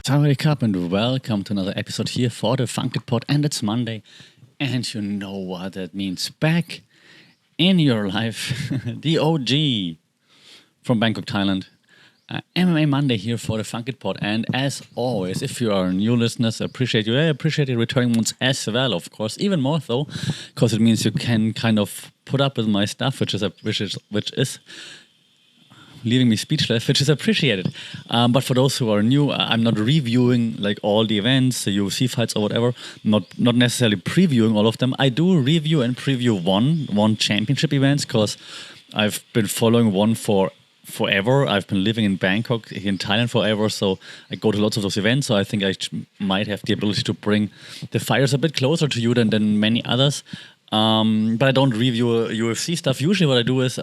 Time wake up and welcome to another episode here for the Funked Pod, and it's Monday, and you know what that means. Back in your life, the OG from Bangkok, Thailand. MMA Monday here for the Funked Pod, and as always, if you are new listeners, I appreciate you. I appreciate the returning ones as well, of course, even more though, because it means you can kind of put up with my stuff, which is leaving me speechless, which is appreciated. But for those who are new, I'm not reviewing like all the events, the UFC fights or whatever. Not necessarily previewing all of them. I do review and preview ONE Championship events because I've been following ONE for forever. I've been living in Bangkok, in Thailand forever, so I go to lots of those events. So I think I might have the ability to bring the fighters a bit closer to you than many others. But I don't review UFC stuff. Usually what I do is,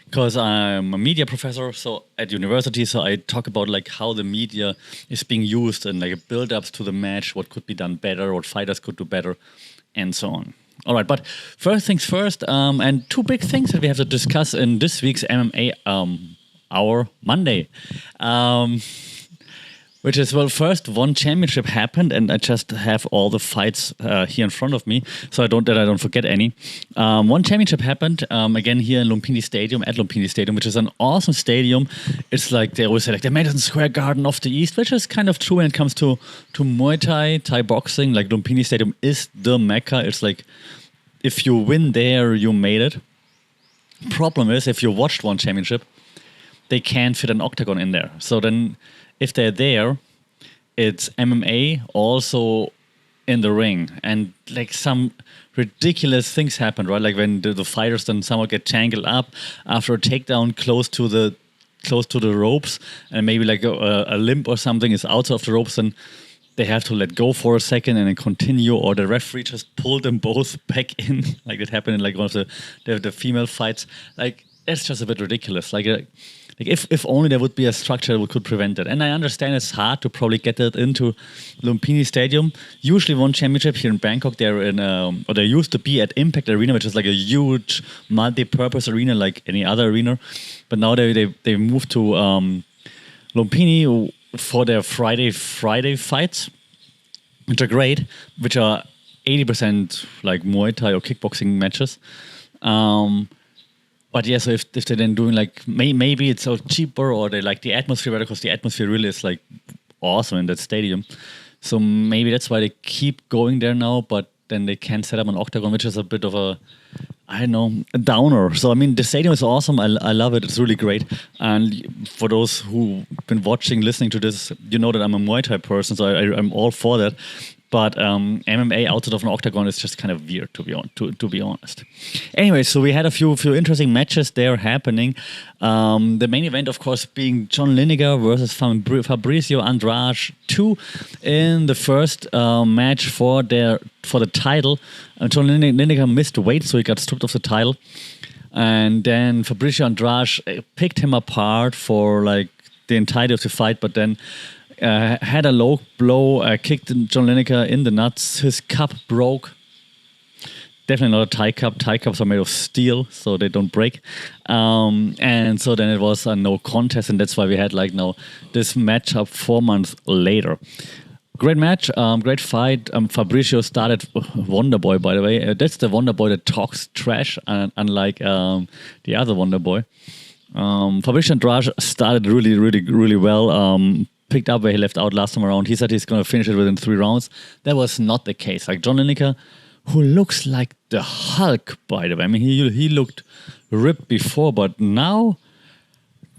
because I'm a media professor so at university, so I talk about like how the media is being used and like build-ups to the match, what could be done better, what fighters could do better, and so on. All right, but first things first, and two big things that we have to discuss in this week's MMA Hour Monday. Which is, well, first, ONE Championship happened, and I just have all the fights here in front of me, so I don't forget any. ONE Championship happened, again, here in Lumpini Stadium, at Lumpini Stadium, which is an awesome stadium. It's like, they always say, like, the Madison Square Garden of the East, which is kind of true when it comes to Muay Thai boxing. Like, Lumpini Stadium is the Mecca. It's like, if you win there, you made it. Problem is, if you watched ONE Championship, they can't fit an octagon in there. So then, if they're there, it's MMA also in the ring, and like some ridiculous things happen, right? Like when the fighters then somehow get tangled up after a takedown close to the ropes, and maybe like a limb or something is outside of the ropes, and they have to let go for a second and then continue, or the referee just pulled them both back in, like it happened in like one of the female fights. Like it's just a bit ridiculous. Like if only there would be a structure that could prevent it. And I understand it's hard to probably get that into Lumpini Stadium. Usually ONE Championship here in Bangkok, they're in, or they used to be at Impact Arena, which is like a huge multi-purpose arena like any other arena. But now they moved to Lumpini for their Friday fights, which are great, which are 80% like Muay Thai or kickboxing matches. But yeah, so if they're then doing like, maybe it's so cheaper, or they like the atmosphere better, because the atmosphere really is like awesome in that stadium. So maybe that's why they keep going there now, but then they can't set up an octagon, which is a bit of a downer. So I mean, the stadium is awesome. I love it. It's really great. And for those who've been watching, listening to this, you know that I'm a Muay Thai person, so I'm all for that. But MMA outside of an octagon is just kind of weird, to be honest. Anyway, so we had a few interesting matches there happening. The main event, of course, being John Lineker versus Fabricio Andrade 2 in the first match for the title. John Lineker missed weight, so he got stripped of the title. And then Fabricio Andrade picked him apart for like the entirety of the fight, but then had a low blow, kicked John Lineker in the nuts. His cup broke. Definitely not a Thai cup. Thai cups are made of steel, so they don't break. And so then it was a no contest, and that's why we had like now this matchup 4 months later. Great match, great fight. Fabricio started Wonderboy, by the way. That's the Wonderboy that talks trash, unlike the other Wonderboy. Fabricio Andrade started really well. Picked up where he left out last time around. He said he's going to finish it within 3 rounds. That was not the case. Like John Lineker, who looks like the Hulk, by the way. I mean, he looked ripped before, but now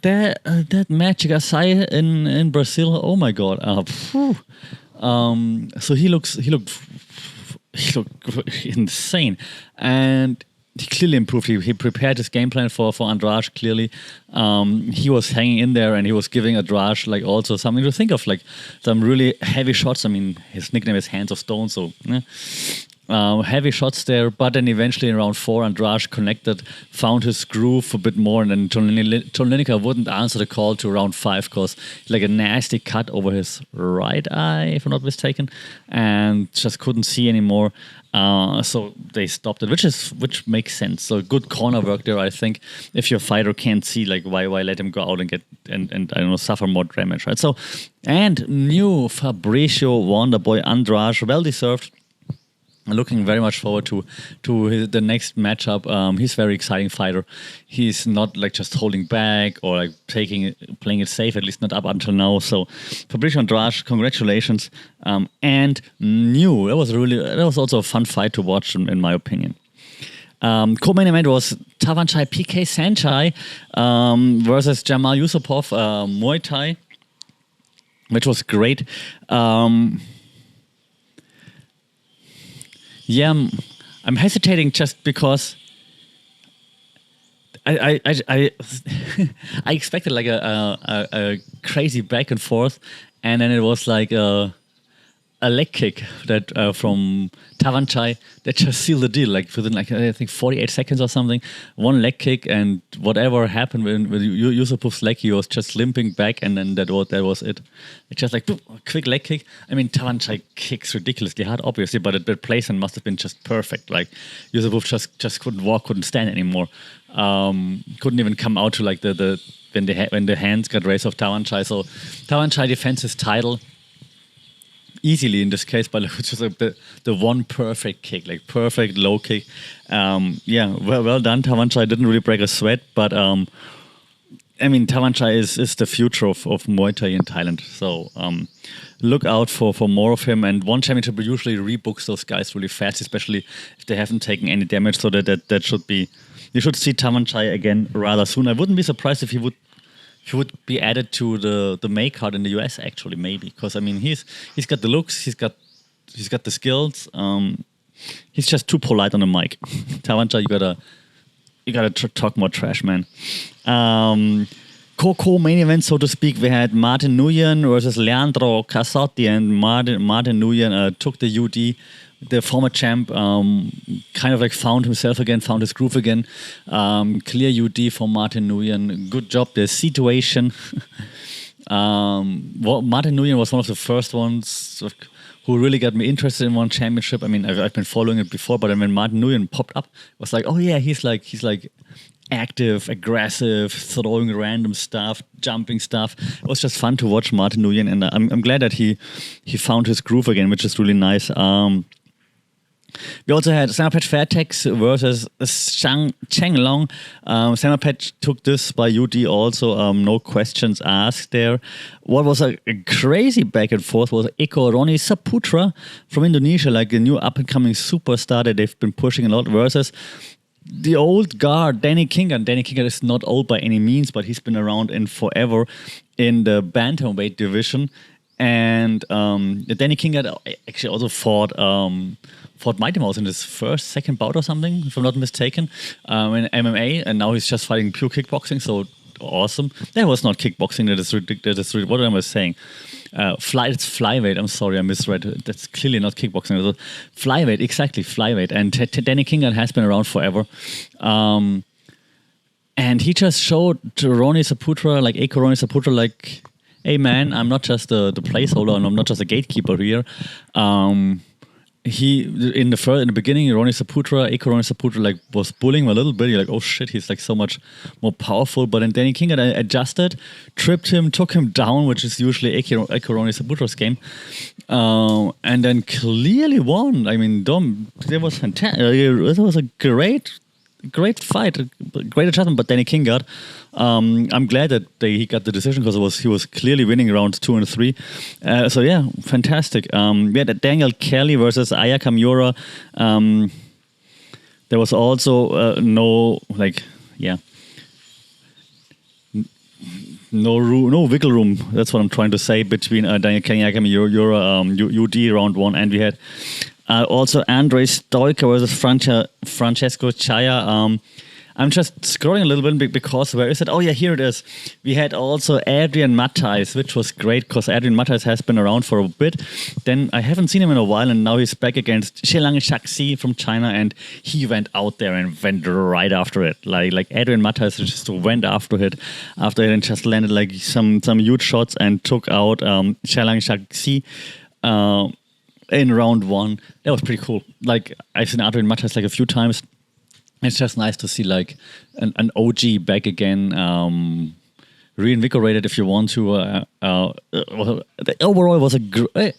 that Magic Asai in Brazil, oh my God. So he looked insane, and he clearly improved. He prepared his game plan for Andrade, clearly. He was hanging in there, and he was giving Andrade like also something to think of, like some really heavy shots. I mean, his nickname is Hands of Stone, so yeah. Heavy shots there, but then eventually in round 4, Andrade connected, found his groove a bit more, and then John Lineker wouldn't answer the call to round 5 because like a nasty cut over his right eye, if I'm not mistaken, and just couldn't see anymore. So they stopped it, which makes sense. So good corner work there, I think. If your fighter can't see, like why let him go out and get and I don't know, suffer more damage, right? So, and new Fabricio Wonderboy Andrade, well deserved. Looking very much forward to the next matchup. He's a very exciting fighter. He's not like just holding back or like playing it safe, at least not up until now. So Fabricio Andrade, congratulations. And new. That was also a fun fight to watch in my opinion. Co-main event was Tawanchai PK Sanchai versus Jamal Yusupov Muay Thai, which was great. Yeah, I'm hesitating just because I I expected like a crazy back and forth, and then it was like a leg kick that from Tawanchai that just sealed the deal. Like within like I think 48 seconds or something, one leg kick, and whatever happened with Yusupov's leg, he was just limping back, and then that was it. It's just like a quick leg kick. I mean, Tawanchai kicks ridiculously hard, obviously, but the placement must have been just perfect. Like Yusupov just couldn't walk, couldn't stand anymore. Couldn't even come out to like the when the hands got raised off Tawanchai. So Tawanchai defends his title easily in this case, but it was just like the one perfect kick, like perfect low kick. Yeah, well done. Tawanchai didn't really break a sweat, but I mean, Tawanchai is the future of Muay Thai in Thailand. So look out for more of him. And ONE Championship usually rebooks those guys really fast, especially if they haven't taken any damage. So that should be, you should see Tawanchai again rather soon. I wouldn't be surprised if he would be added to the May card in the US, actually, maybe, because I mean he's got the looks, he's got the skills. He's just too polite on the mic. Tawanchai, you gotta talk more trash, man. Co-main event, so to speak, we had Martin Nguyen versus Leandro Casotti, and Martin Nguyen took the UD. The former champ kind of like found himself again, found his groove again. Clear UD for Martin Nguyen. Good job. The situation. Martin Nguyen was one of the first ones who really got me interested in ONE Championship. I mean, I've been following it before, but when Martin Nguyen popped up, I was like, oh yeah, he's like active, aggressive, throwing random stuff, jumping stuff. It was just fun to watch Martin Nguyen, and I'm glad that he found his groove again, which is really nice. We also had Samapet Fairtex versus Cheng Long. Samapet took this by UD also, no questions asked there. What was a crazy back and forth was Eko Roni Saputra from Indonesia, like a new up-and-coming superstar that they've been pushing a lot, versus the old guard, Danny Kingan. Danny Kingan is not old by any means, but he's been around in forever in the bantamweight division. And Danny Kingan actually also fought Mighty Mouse in his second bout or something, if I'm not mistaken, in MMA, and now he's just fighting pure kickboxing, so awesome. That was not kickboxing, that is ridiculous. What am I saying? It's flyweight, I'm sorry, I misread. That's clearly not kickboxing. Flyweight, exactly, flyweight. And Danny Kingan has been around forever. And he just showed to Ronnie Saputra, like Eko Ronnie Saputra, like, hey man, I'm not just the placeholder, and I'm not just a gatekeeper here. He in the beginning, Eko Ronnie Saputra like was bullying him a little bit. You're like, oh shit, he's like so much more powerful. But then Danny Kingan adjusted, tripped him, took him down, which is usually Eko Ronnie Saputra's game, and then clearly won. I mean, it was fantastic. It was a great fight, great adjustment. But Danny Kingan, I'm glad that he got the decision, because he was clearly winning rounds 2 and 3. So yeah, fantastic. We had Daniel Kelly versus Aya Kamura. There was also no wiggle room. That's what I'm trying to say between Daniel Kelly and Aya Kamura, UD round 1, and we had also Andrei Stoica versus Francesco Chaya. I'm just scrolling a little bit because where is it? Oh yeah, here it is. We had also Adrian Matthijs, which was great because Adrian Matthijs has been around for a bit. Then I haven't seen him in a while, and now he's back against Xilang Shaxi from China, and he went out there and went right after it. Like Adrian Matthijs just went after it, and just landed like some huge shots and took out Xilang Shaxi. In round one, that was pretty cool. Like I've seen Adrian Matthijs like a few times. It's just nice to see like an OG back again, reinvigorated if you want to. The overall was a great.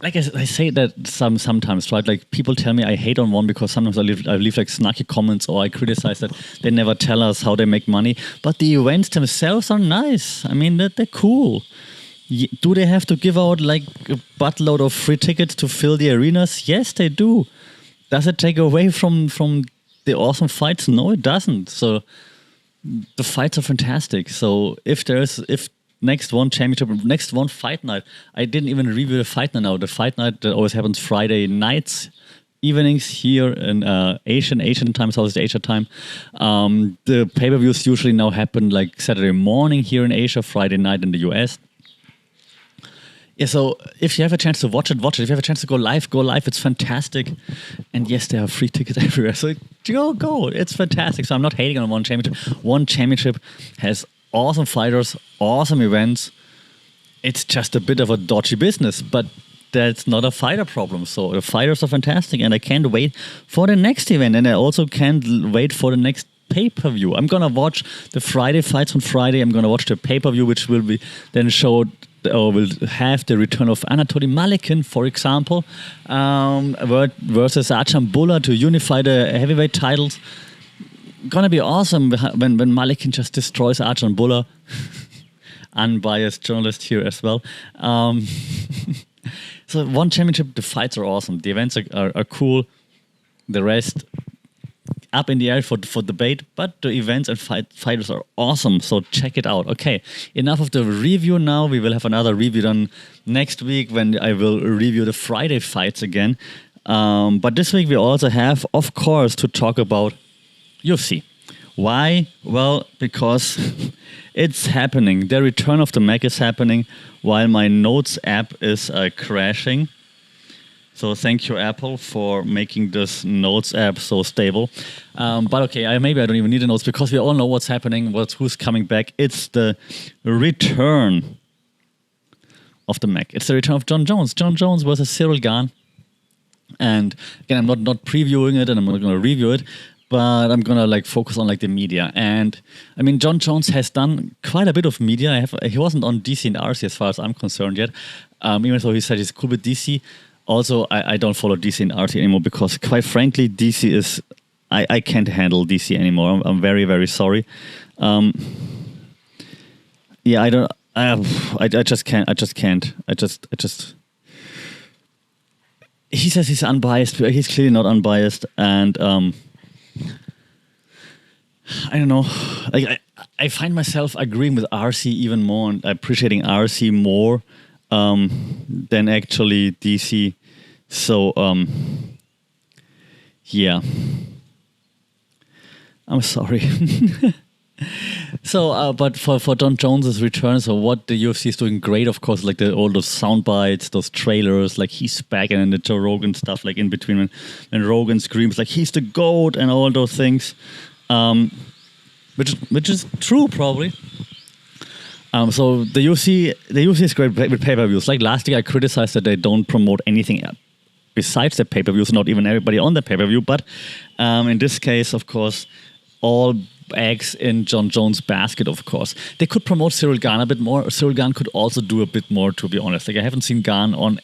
Like I say that sometimes, right? Like people tell me I hate on ONE because sometimes I leave like snarky comments or I criticize that they never tell us how they make money. But the events themselves are nice. I mean, they're cool. Do they have to give out like a buttload of free tickets to fill the arenas? Yes, they do. Does it take away from the awesome fights? No, it doesn't. So the fights are fantastic. So if next ONE Championship, next ONE Fight Night, I didn't even review the Fight Night now. The Fight Night that always happens Friday nights, evenings here in Asian time, Southeast Asia time. The pay-per-views usually now happen like Saturday morning here in Asia, Friday night in the US. Yeah, so if you have a chance to watch it. If you have a chance to go live. It's fantastic. And yes, there are free tickets everywhere. So go. It's fantastic. So I'm not hating on ONE Championship. ONE Championship has awesome fighters, awesome events. It's just a bit of a dodgy business, but that's not a fighter problem. So the fighters are fantastic, and I can't wait for the next event. And I also can't wait for the next pay-per-view. I'm going to watch the Friday fights on Friday. I'm going to watch the pay-per-view, which will be then showed or will have the return of Anatoly Malikin, for example, versus Archambula to unify the heavyweight titles. Gonna be awesome when Malikin just destroys Archambula. Unbiased journalist here as well. So ONE Championship, the fights are awesome. The events are cool. The rest up in the air for debate, but the events and fighters are awesome, so check it out. Okay, enough of the review now. We will have another review done next week when I will review the Friday fights again. But this week we also have, of course, to talk about UFC. Why? Well, because it's happening. The return of the Mac is happening while my Notes app is crashing. So thank you, Apple, for making this Notes app so stable. But okay, maybe I don't even need the notes because we all know what's happening, who's coming back. It's the return of the Mac. It's the return of Jon Jones. Jon Jones versus Cyril Gane. And again, I'm not previewing it and I'm not going to review it, but I'm going to like focus on like the media. And I mean, Jon Jones has done quite a bit of media. He wasn't on DC and RC as far as I'm concerned yet, even though he said he's cool with DC. Also, I don't follow DC and RT anymore because, quite frankly, DC is... I can't handle DC anymore. I'm very, very sorry. Yeah, I don't... I just can't. I just... He says he's unbiased, but he's clearly not unbiased. And I don't know. Like I find myself agreeing with RC even more and appreciating RC more than actually DC. So, yeah. I'm sorry. So, but for Jon Jones's return, so what the UFC is doing great, of course, like all those sound bites, those trailers, like he's back, and then the Joe Rogan stuff, like in between when Rogan screams like he's the GOAT and all those things, which is true probably. So the UFC is great with pay-per-views. Like last year, I criticized that they don't promote anything besides the pay-per-views, not even everybody on the pay-per-view. But in this case, of course, all eggs in Jon Jones' basket, of course. They could promote Cyril Gane a bit more. Cyril Gane could also do a bit more, to be honest. Like I haven't seen Gane on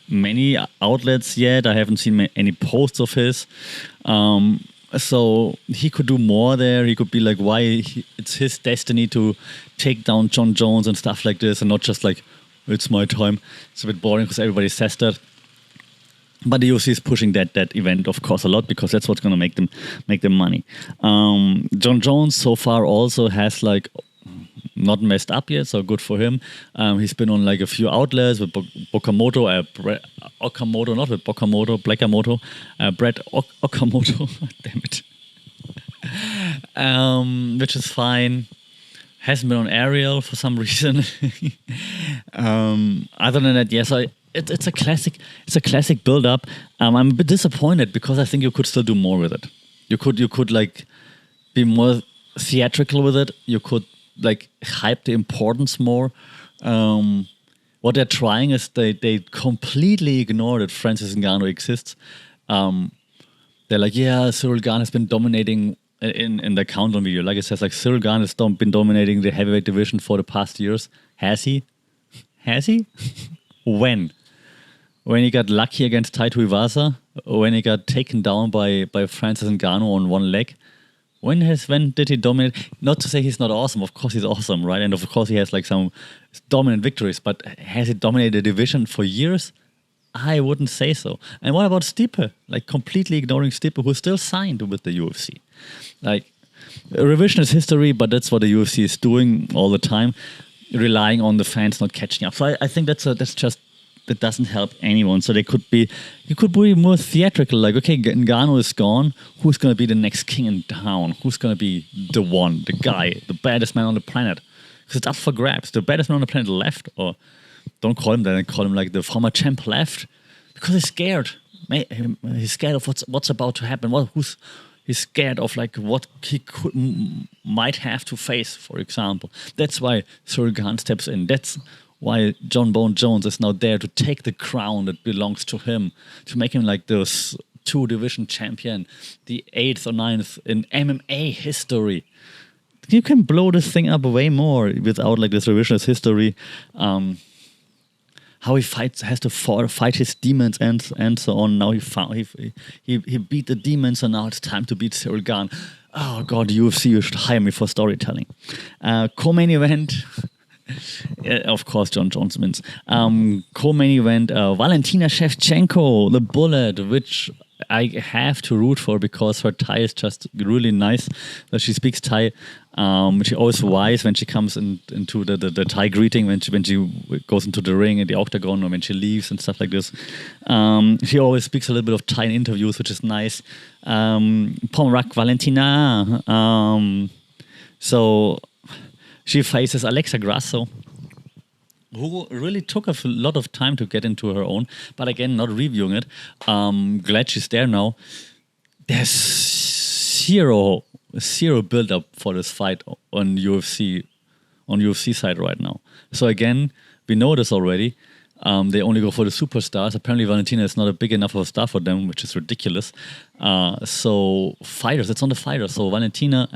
many outlets yet. I haven't seen any posts of his. So he could do more there. He could be like, it's his destiny to take down Jon Jones and stuff like this, and not just like, it's my time. It's a bit boring because everybody says that. But the UFC is pushing that event, of course, a lot because that's what's going to make them money. Jon Jones so far also has like not messed up yet, so good for him. He's been on like a few outlets with Okamoto, Brett Okamoto. Damn it. which is fine. Hasn't been on Ariel for some reason. Other than that, yes, it's a classic. It's a classic build-up. I'm a bit disappointed because I think you could still do more with it. You could like be more theatrical with it. You could like hype the importance more. What they're trying is they completely ignore that Francis Ngannou exists. They're like, yeah, Cyril Gane has been dominating in the countdown video. Like it says, like Cyril Gane has been dominating the heavyweight division for the past years. Has he? Has he? When? When he got lucky against Taito Iwasa? When he got taken down by Francis Ngannou on one leg? When did he dominate? Not to say he's not awesome. Of course he's awesome, right? And of course he has like some dominant victories. But has he dominated the division for years? I wouldn't say so. And what about Stipe? Like completely ignoring Stipe, who's still signed with the UFC. Like revisionist history, but that's what the UFC is doing all the time, relying on the fans not catching up. So I think that doesn't help anyone. So you could be more theatrical. Like, okay, Ngannou is gone. Who's going to be the next king in town? Who's going to be the one, the guy, the baddest man on the planet? Because it's up for grabs. The baddest man on the planet left, or don't call him that, call him like the former champ left, because he's scared. He's scared of what's about to happen. He's scared of like what he might have to face, for example. That's why Cyril Gane steps in. That's why John Bone Jones is now there to take the crown that belongs to him, to make him like this 2-division champion, the 8th or 9th in MMA history. You can blow this thing up way more without like this revisionist history. How he has to fight his demons and so on. Now he beat the demons, and now it's time to beat Cyril Gane. Oh God, UFC, you should hire me for storytelling. Co-main event. Of course, John Jones wins. Co-main event, Valentina Shevchenko, the Bullet, which I have to root for because her Thai is just really nice. She speaks Thai. She always wise when she comes into the Thai greeting, when she goes into the ring in the octagon, or when she leaves and stuff like this. She always speaks a little bit of Thai in interviews, which is nice. Pomrak Valentina. So she faces Alexa Grasso, who really took a lot of time to get into her own, but again, not reviewing it. Glad she's there now. There's zero build-up for this fight on UFC side right now. So again, we know this already. They only go for the superstars. Apparently, Valentina is not a big enough of a star for them, which is ridiculous. So fighters, it's on the fighters. So Valentina,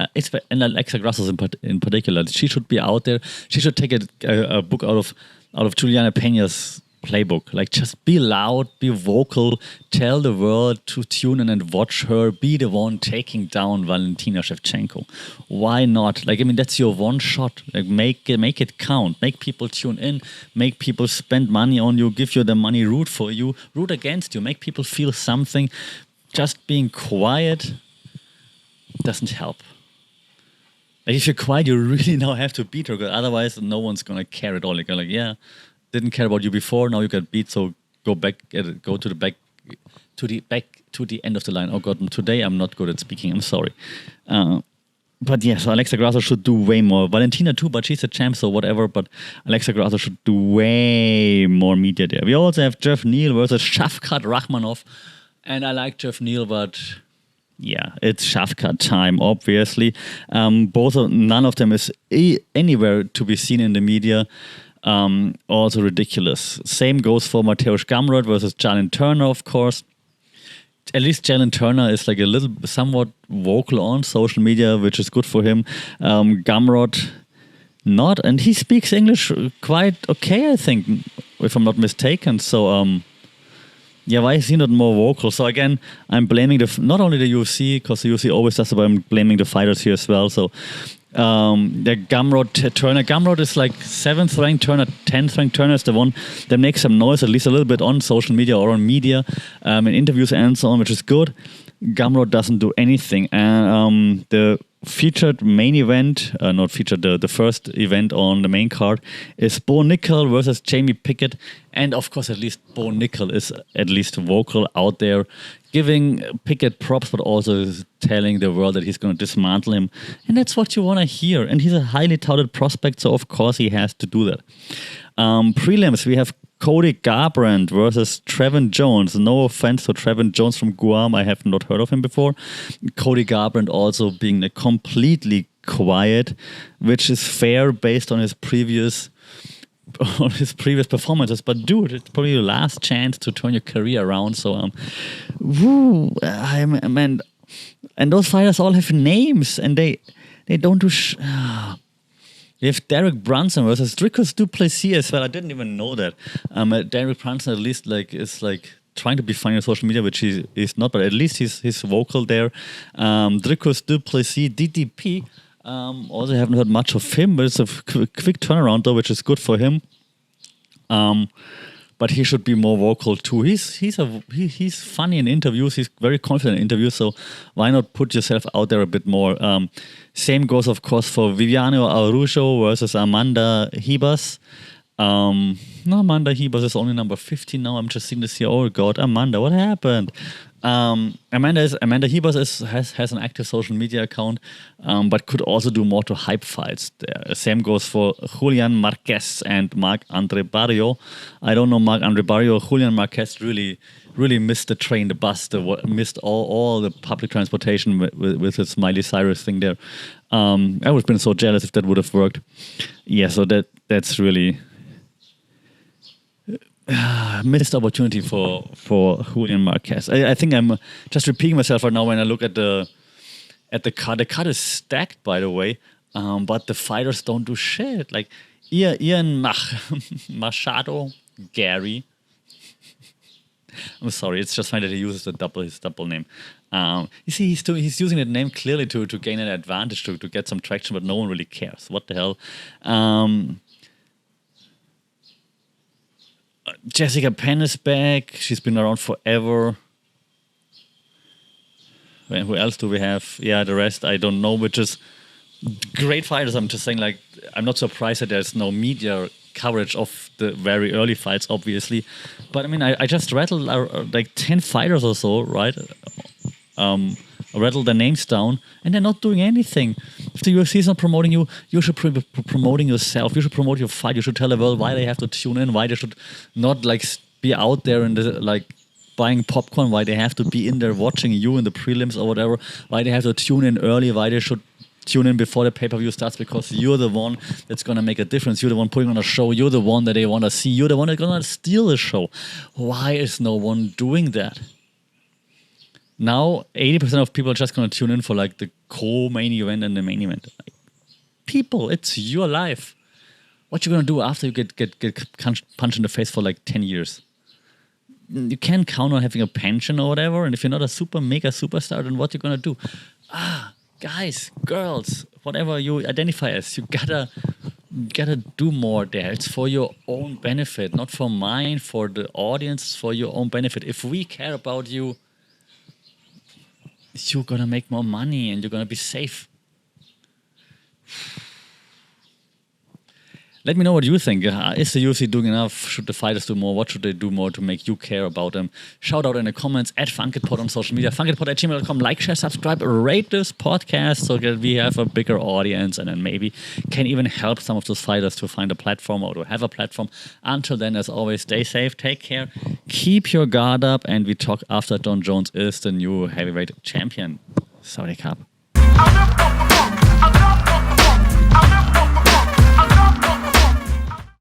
and Alexa Grasso in particular, she should be out there. She should take a book out of Juliana Peña's playbook. Like, just be loud, be vocal, tell the world to tune in and watch her be the one taking down Valentina Shevchenko. Why not? Like, I mean, that's your one shot. Like, make it count. Make people tune in. Make people spend money on you. Give you the money. Root for you. Root against you. Make people feel something. Just being quiet doesn't help. Like, if you're quiet, you really now have to beat her. Because otherwise, no one's gonna care at all. Like, yeah. Didn't care about you before. Now you got beat, so go to the end of the line. Oh God, today I'm not good at speaking. I'm sorry. But yeah, so Alexa Grasso should do way more. Valentina too, but she's a champ, so whatever. But Alexa Grasso should do way more media there. We also have Jeff Neal versus Shavkat Rakhmonov, and I like Jeff Neal, but yeah, it's Shavkat time, obviously. None of them is anywhere to be seen in the media. Also ridiculous. Same goes for Mateusz Gamrot versus Jalen Turner, of course. At least Jalen Turner is like somewhat vocal on social media, which is good for him. Gamrot, not, and he speaks English quite okay, I think, if I'm not mistaken. So, yeah, why is he not more vocal? So again, I'm blaming not only the UFC, because the UFC always does it, but I'm blaming the fighters here as well. So the Turner is like 7th ranked Turner, 10th ranked Turner is the one that makes some noise, at least a little bit on social media or on media, in interviews and so on, which is good. Gamrot doesn't do anything. And the featured main event, the first event on the main card is Bo Nickel versus Jamie Pickett. And of course, at least Bo Nickel is at least vocal out there, giving Pickett props, but also telling the world that he's going to dismantle him. And that's what you want to hear. And he's a highly touted prospect, so of course he has to do that. Prelims, we have Cody Garbrandt versus Trevin Jones. No offense to Trevin Jones from Guam. I have not heard of him before. Cody Garbrandt also being completely quiet, which is fair based on his previous performances. But dude, it's probably your last chance to turn your career around. So and those fighters all have names, and they don't do. You have Derek Brunson versus Dricus du Plessis as well. I didn't even know that. Derek Brunson at least is trying to be funny on social media, which he is not, but at least he's vocal there. Dricus du Plessis, DDP. Also haven't heard much of him, but it's a quick turnaround though, which is good for him. But he should be more vocal too. He's funny in interviews. He's very confident in interviews. So why not put yourself out there a bit more? Same goes, of course, for Viviano Araujo versus Amanda Ribas. No, Amanda Ribas is only number 15 now. I'm just seeing this here. Oh God, Amanda, what happened? Amanda Ribas has an active social media account, but could also do more to hype fights. Same goes for Julian Marquez and Marc-Andre Barrio. I don't know Marc-Andre Barrio. Julian Marquez really missed the train, the bus, missed all the public transportation with his Miley Cyrus thing there. I would have been so jealous if that would have worked. Yeah, so that's really missed opportunity for Julian Marquez. I think I'm just repeating myself right now when I look at the card. The card is stacked, by the way, but the fighters don't do shit. Like Ian Machado, Gary. I'm sorry, it's just funny that he uses his double name. You see, he's using that name clearly to gain an advantage, to get some traction, but no one really cares. What the hell? Jessica Penn is back. She's been around forever. Who else do we have? Yeah, the rest I don't know, which is great fighters. I'm just saying, like, I'm not surprised that there's no media coverage of the very early fights, obviously. But I mean, I just rattled like 10 fighters or so, right? Rattle their names down, and they're not doing anything. If the UFC is not promoting you, you should be promoting yourself. You should promote your fight. You should tell the world why they have to tune in, why they should not be out there and buying popcorn, why they have to be in there watching you in the prelims or whatever, why they have to tune in early, why they should tune in before the pay-per-view starts, because you're the one that's going to make a difference. You're the one putting on a show. You're the one that they want to see. You're the one that's going to steal the show. Why is no one doing that? Now, 80% of people are just going to tune in for the co-main event and the main event. People, it's your life. What you going to do after you get punched in the face for 10 years? You can't count on having a pension or whatever. And if you're not a mega superstar, then what you going to do? Guys, girls, whatever you identify as, you gotta do more there. It's for your own benefit, not for mine, for the audience, for your own benefit. If we care about you, you're gonna make more money and you're gonna be safe. Let me know what you think. Is the UFC doing enough? Should the fighters do more? What should they do more to make you care about them? Shout out in the comments at FunkedPod on social media, funkedpod@gmail.com. Like, share, subscribe, rate this podcast so that we have a bigger audience and then maybe can even help some of those fighters to find a platform or to have a platform. Until then, as always, stay safe, take care, keep your guard up, and we talk after Jon Jones is the new heavyweight champion. Saudi Cup.